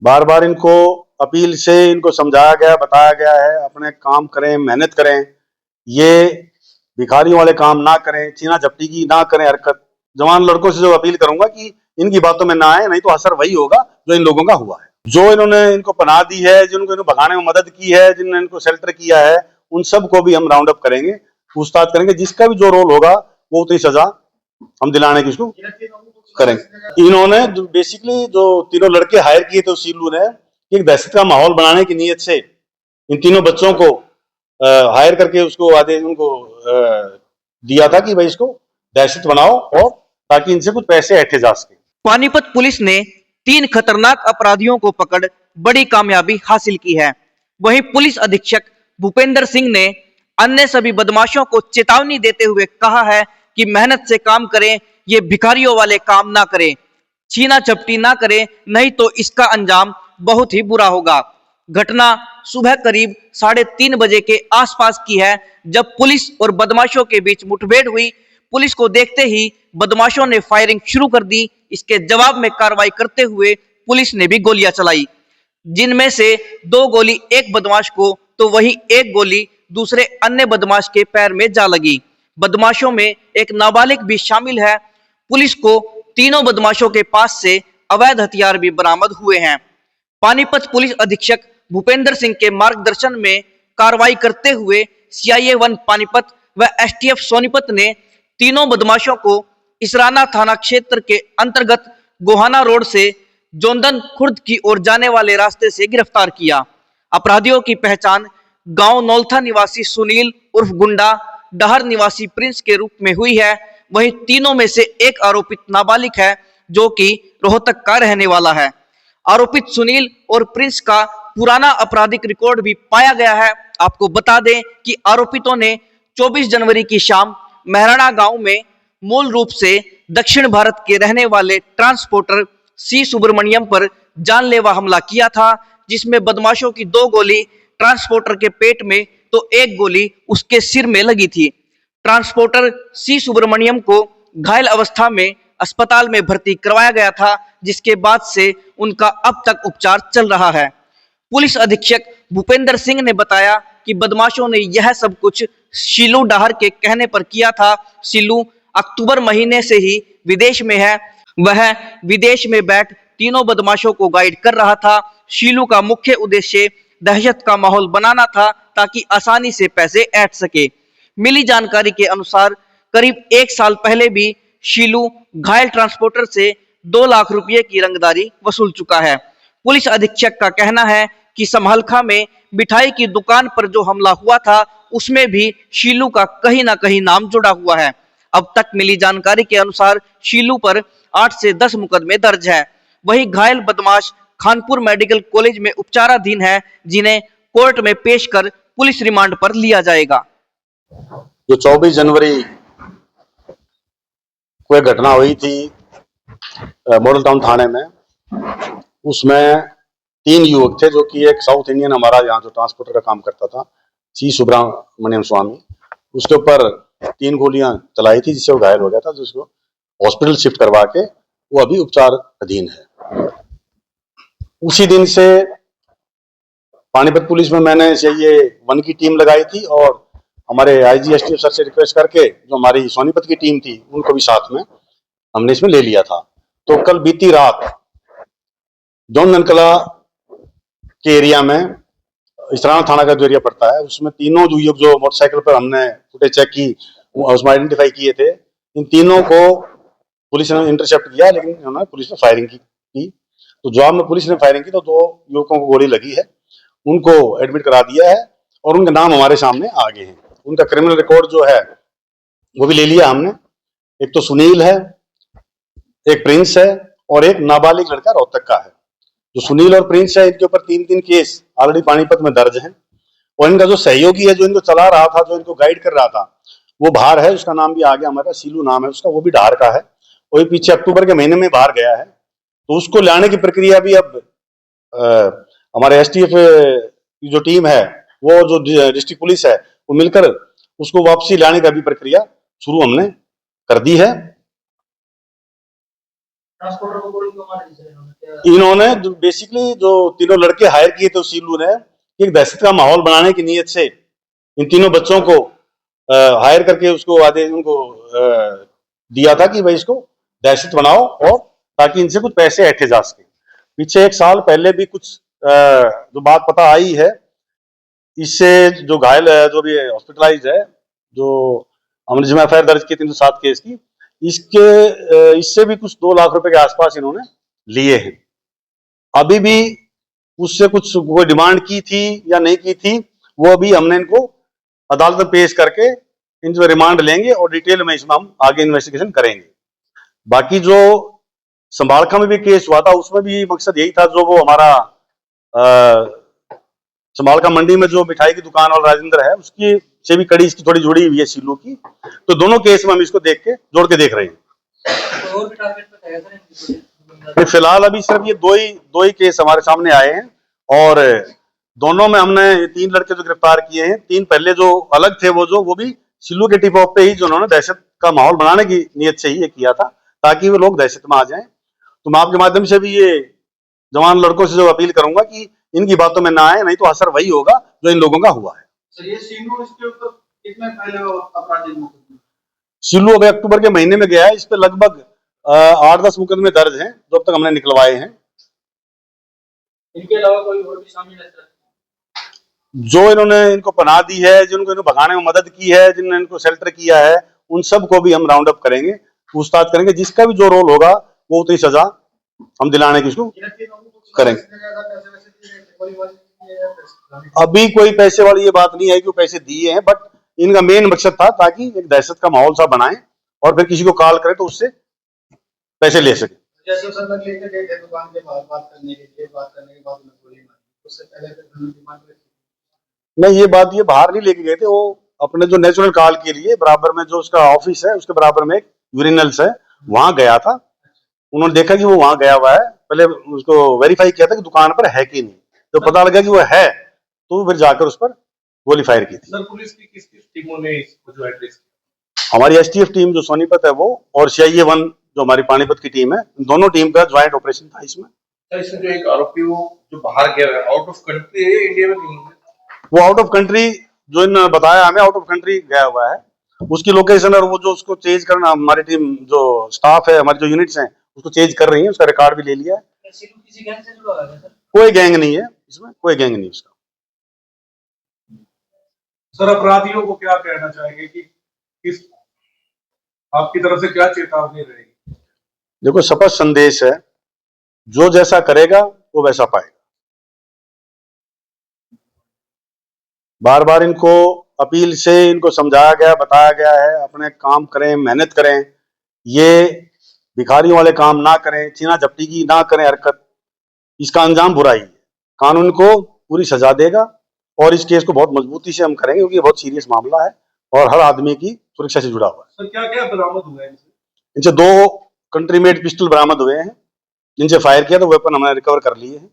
बार बार इनको अपील से इनको समझाया गया, बताया गया है अपने काम करें, मेहनत करें, ये भिखारियों वाले काम ना करें, चीना झपटी की ना करें हरकत। जवान लड़कों से जो अपील करूंगा कि इनकी बातों में ना आए, नहीं तो असर वही होगा जो इन लोगों का हुआ है। जो इन्होंने इनको पनाह दी है, जिनको इनको भगाने में मदद की है, जिन्होंने इनको शेल्टर किया है, उन सबको भी हम राउंड अप करेंगे, पूछताछ करेंगे, जिसका भी जो रोल होगा वो उतनी सजा हम दिलाने की उसको करेंगे। इन्होंने बेसिकली जो तीनों लड़के हायर किए थे सीलू ने, एक दहशत का माहौल बनाने की नीयत से इन तीनों बच्चों को हायर करके उसको आदेश उनको दिया था कि भाई इसको दहशत बनाओ, और ताकि इनसे कुछ पैसे ऐंठे जा सके। पानीपत पुलिस ने 3 खतरनाक अपराधियों को पकड़ बड़ी कामयाबी हासिल की है। वहीं पुलिस अधीक्षक भूपेंद्र सिंह ने अन्य सभी बदमाशों को चेतावनी देते हुए कहा है कि मेहनत से काम करें, ये भिखारियों वाले काम ना करें, छीना झपटी ना करें, नहीं तो इसका अंजाम बहुत ही बुरा होगा। घटना सुबह करीब 3:30 बजे के आसपास की है, जब पुलिस और बदमाशों के बीच मुठभेड़ हुई। पुलिस को देखते ही बदमाशों ने फायरिंग शुरू कर दी। इसके जवाब में कार्रवाई करते हुए पुलिस ने भी गोलियां चलाई, जिनमें से 2 गोली एक बदमाश को तो वहीं एक गोली दूसरे अन्य बदमाश के पैर में जा लगी। बदमाशों में एक नाबालिग भी शामिल है। पुलिस को तीनों बदमाशों के पास से अवैध हथियार भी बरामद हुए हैं। पानीपत पुलिस अधीक्षक भूपेंद्र सिंह के मार्गदर्शन में कार्रवाई करते हुए सीआईए 1 पानीपत व एसटीएफ सोनीपत ने तीनों बदमाशों को इसराना थाना क्षेत्र के अंतर्गत गोहाना रोड से जोंदन खुर्द की ओर जाने वाले रास्ते से गिरफ्तार किया। अपराधियों की पहचान गांव नौलथा निवासी सुनील उर्फ गुंडा, डहर निवासी प्रिंस के रूप में हुई है। वहीं तीनों में से एक आरोपित नाबालिग है, जो कि रोहतक का रहने वाला है। आरोपित सुनील और प्रिंस का पुराना आपराधिक रिकॉर्ड भी पाया गया है। आपको बता दें कि आरोपितों ने 24 जनवरी की शाम महराणा गांव में मूल रूप से दक्षिण भारत के रहने वाले ट्रांसपोर्टर सी सुब्रमण्यम पर जानलेवा हमला किया था, जिसमें बदमाशों की 2 गोली ट्रांसपोर्टर के पेट में तो एक गोली उसके सिर में लगी थी। ट्रांसपोर्टर सी सुब्रमण्यम को घायल अवस्था में अस्पताल में भर्ती करवाया गया था, जिसके बाद से उनका अब तक उपचार चल रहा है। पुलिस अधीक्षक भूपेंद्र सिंह ने बताया कि बदमाशों ने यह सब कुछ शीलू डाहर के कहने पर किया था। शीलू अक्टूबर महीने से ही विदेश में है। वह विदेश में बैठ तीनों बदमाशों को गाइड कर रहा था। शीलू का मुख्य उद्देश्य दहशत का माहौल बनाना था, ताकि आसानी से पैसे ऐंठ सके। मिली जानकारी के अनुसार करीब 1 साल पहले भी शीलू घायल ट्रांसपोर्टर से 2 लाख रुपए की रंगदारी वसूल चुका है। पुलिस अधीक्षक का कहना है कि समहलखा में मिठाई की दुकान पर जो हमला हुआ था, उसमें भी शीलू का कहीं ना कहीं नाम जुड़ा हुआ है। अब तक मिली जानकारी के अनुसार शीलू पर 8 से 10 मुकदमे दर्ज है। वहीं घायल बदमाश खानपुर मेडिकल कॉलेज में उपचाराधीन है, जिन्हें कोर्ट में पेश कर पुलिस रिमांड पर लिया जाएगा। जो 24 जनवरी को एक घटना हुई थी मॉडल टाउन थाने में, उसमें 3 युवक थे, जो कि एक साउथ इंडियन हमारा यहाँ जो ट्रांसपोर्टर का काम करता था, सी सुब्रमण्यम स्वामी, उसके ऊपर 3 गोलियां चलाई थी, जिससे वो घायल हो गया था, जिसको हॉस्पिटल शिफ्ट करवा के वो अभी उपचार अधीन है। उसी दिन से पानीपत पुलिस में मैंने सीआईए 1 की टीम लगाई थी, और हमारे आईजी एसटीएफ सर से रिक्वेस्ट करके जो हमारी सोनीपत की टीम थी, उनको भी साथ में हमने इसमें ले लिया था। तो कल बीती रात जोंदन कला के एरिया में, इसराना थाना का जो एरिया पड़ता है, उसमें तीनों युवक जो मोटरसाइकिल पर हमने फुटेज चेक की, उसमें आइडेंटिफाई किए थे, इन तीनों को पुलिस ने इंटरसेप्ट किया, लेकिन उन्होंने पुलिस ने फायरिंग की। तो जवाब में पुलिस ने फायरिंग की तो 2 युवकों को गोली लगी है, उनको एडमिट करा दिया है, और उनके नाम हमारे सामने आ गए हैं। उनका क्रिमिनल रिकॉर्ड जो है वो भी ले लिया हमने। एक तो सुनील है, एक प्रिंस है, और एक नाबालिग लड़का रोहतक का है। जो सुनील और प्रिंस है, इनके ऊपर 3-3 केस ऑलरेडी पानीपत में दर्ज हैं, और इनका जो सहयोगी है, जो इनको चला रहा था, जो इनको गाइड कर रहा था, वो बाहर है, उसका नाम भी आ गया हमारा, सीलू नाम है उसका, वो भी डाहर का है, वो पीछे अक्टूबर के महीने में बाहर गया है। तो उसको लाने की प्रक्रिया भी अब हमारे एसटीएफ की जो टीम है, वो जो डिस्ट्रिक्ट पुलिस है, वो मिलकर उसको वापसी लाने का भी प्रक्रिया शुरू हमने कर दी है। ट्रांसपोर्टर को गोली क्यों मारी? इन्होंने बेसिकली जो तीनों लड़के हायर किए थे सीलू ने, एक दहशत का माहौल बनाने की नीयत से इन तीनों बच्चों को हायर करके उसको आदेश उनको दिया था कि भाई इसको दहशत बनाओ और ताकि इनसे कुछ पैसे ऐंठे जा सके। पीछे 1 साल पहले भी कुछ जो बात पता आई है, इससे जो घायल है, जो भी हॉस्पिटलाइज है, जो हमने जिसमें एफआईआर दर्ज की 307 केस की, इससे भी कुछ 2 लाख रुपए के आसपास इन्होंने लिए हैं। अभी भी उससे कुछ कोई डिमांड की थी या नहीं की थी, वो अभी हमने इनको अदालत में पेश करके इनसे रिमांड लेंगे और डिटेल में इसमें हम आगे इन्वेस्टिगेशन करेंगे। बाकी जो संभालखा में भी केस हुआ था, उसमें भी मकसद यही था, जो वो हमारा संभालखा मंडी में जो मिठाई की दुकान वाला राजेंद्र है, उसकी से भी कड़ी इसकी थोड़ी जुड़ी हुई है सीलू की। तो दोनों केस में हम इसको जोड़ के देख रहे हैं। और भी टारगेट पे है सर? फिलहाल अभी सिर्फ ये दो ही केस हमारे सामने आए हैं और दोनों में हमने 3 लड़के जो गिरफ्तार किए हैं। 3 पहले जो अलग थे, वो भी सिल्लू के टिप ऑफ पे ही जो उन्होंने दहशत का माहौल बनाने की नीयत से ही ये किया था, ताकि वो लोग दहशत में आ जाएं। तो मैं आपके माध्यम से भी ये जवान लड़कों से जो अपील करूंगा कि इनकी बातों में ना आए, नहीं तो असर वही होगा जो इन लोगों का हुआ है। सर ये सीनू इसके ऊपर कितने पहले आपराधिक मुकदमे? सिल्लू अभी अक्टूबर के महीने में गया है, इस पे लगभग 8-10 मुकदमे दर्ज हैं जो अब तक हमने निकलवाए हैं। इनके अलावा कोई और भी शामिल है सर? जो इन्होंने इनको पनाह दी है, जिनको इनको भगाने में मदद की है, जिन्होंने इनको शेल्टर किया है, उन सबको भी हम राउंड अप करेंगे, पूछताछ करेंगे। जिसका भी जो रोल होगा वो उतनी सजा हम दिलाने की इसको करेंगे। अभी कोई पैसे वाली ये बात नहीं है कि वो पैसे दिए हैं, बट इनका मेन मकसद था ताकि एक दहशत का माहौल सा बनाएं और फिर किसी को कॉल करें तो उससे पैसे ले सके। जैसे सर लेके गए थे दुकान के बाहर बात करने के बाद उन्होंने गोली मारी, उससे पहले डिमांड रखी? नहीं, ये बाहर नहीं लेके गए थे, वो अपने जो नेचुरल कॉल के लिए बराबर में जो उसका ऑफिस है, उसके बराबर में एक यूरिनल्स है, वहां गया था। उन्होंने देखा कि वो वहां गया हुआ है, पहले उसको वेरीफाई किया था कि दुकान पर है कि नहीं। तो पता लगा कि वो है, तो फिर जाकर उस पर गोली फायर की थी। सर पुलिस की किस टीमों ने इसको जो एड्रेस किया? हमारी एसटीएफ टीम जो सोनीपत है वो, और CIA 1 जो हमारी पानीपत की टीम है, दोनों टीम का ज्वाइंट ऑपरेशन था इसमें। सर इसमें जो एक आरोपी वो जो बाहर गया है, आउट ऑफ कंट्री है, इंडिया में नहीं है? वो आउट ऑफ कंट्री, जो इन्होंने बताया हमें, आउट ऑफ कंट्री गया हुआ है। उसकी लोकेशन और वो जो उसको चेंज करना, हमारी टीम जो स्टाफ है, हमारी जो यूनिट्स हैं, उसको चेंज कर रही है। उसका रिकॉर्ड भी ले लिया है। किसी गैंग से जुड़ा है सर? कोई गैंग नहीं है इसमें, कोई गैंग नहीं उसका। सर अपराधियों को क्या कहना चाहेंगे कि किस आपकी तरफ से क्या चेतावनी रहेगी? देखो, स्पष्ट संदेश है, जो जैसा करेगा वो वैसा पाएगा। बार बार इनको अपील से इनको समझाया गया, बताया गया है, अपने काम करें, मेहनत करें, ये भिखारियों वाले काम ना करें, छीना झपटी की ना करें हरकत, इसका अंजाम बुराई है। कानून को पूरी सजा देगा और इस केस को बहुत मजबूती से हम करेंगे, क्योंकि ये बहुत सीरियस मामला है और हर आदमी की सुरक्षा से जुड़ा हुआ है। सर क्या क्या बरामद हुआ है इनसे? इनसे 2 कंट्री मेड पिस्टल बरामद हुए हैं, जिनसे फायर किया तो वेपन हमने रिकवर कर लिए हैं।